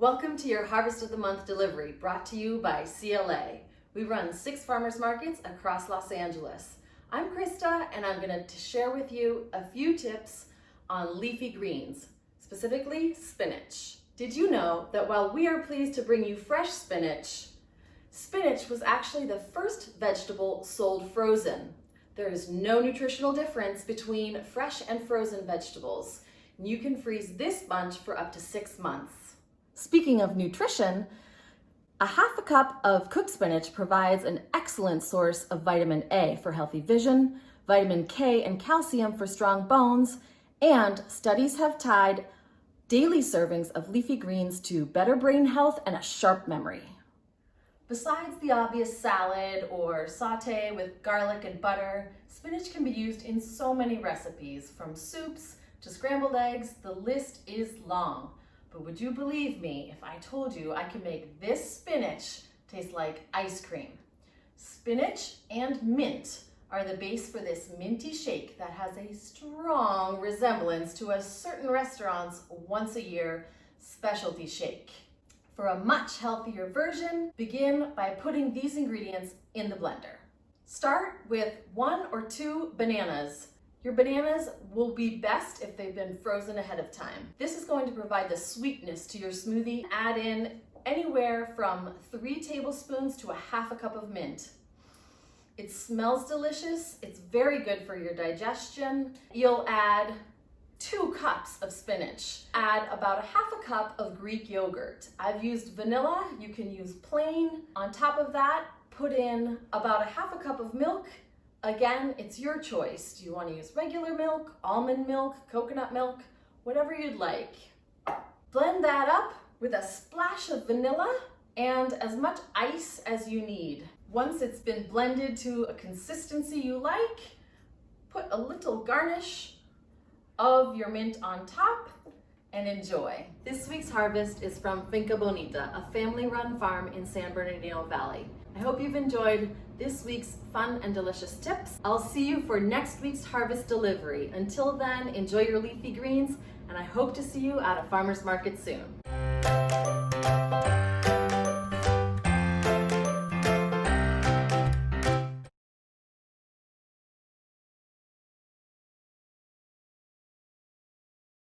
Welcome to your Harvest of the Month delivery, brought to you by CLA. We run 6 farmers markets across Los Angeles. I'm Christa, and I'm going to share with you a few tips on leafy greens, specifically spinach. Did you know that while we are pleased to bring you fresh spinach, spinach was actually the first vegetable sold frozen? There is no nutritional difference between fresh and frozen vegetables. You can freeze this bunch for up to 6 months. Speaking of nutrition, a half a cup of cooked spinach provides an excellent source of vitamin A for healthy vision, vitamin K and calcium for strong bones, and studies have tied daily servings of leafy greens to better brain health and a sharp memory. Besides the obvious salad or saute with garlic and butter, spinach can be used in so many recipes, from soups to scrambled eggs. The list is long. But would you believe me if I told you I can make this spinach taste like ice cream? Spinach and mint are the base for this minty shake that has a strong resemblance to a certain restaurant's once a year specialty shake. For a much healthier version, begin by putting these ingredients in the blender. Start with 1 or 2 bananas. Your bananas will be best if they've been frozen ahead of time. This is going to provide the sweetness to your smoothie. Add in anywhere from 3 tablespoons to a half a cup of mint. It smells delicious. It's very good for your digestion. You'll add 2 cups of spinach. Add about a half a cup of Greek yogurt. I've used vanilla. You can use plain. On top of that, put in about a half a cup of milk. Again, it's your choice. Do you want to use regular milk, almond milk, coconut milk, whatever you'd like. Blend that up with a splash of vanilla and as much ice as you need. Once it's been blended to a consistency you like, put a little garnish of your mint on top and enjoy. This week's harvest is from Finca Bonita, a family-run farm in San Bernadino Valley. I hope you've enjoyed this week's fun and delicious tips. I'll see you for next week's harvest delivery. Until then, enjoy your leafy greens, and I hope to see you at a farmer's market soon.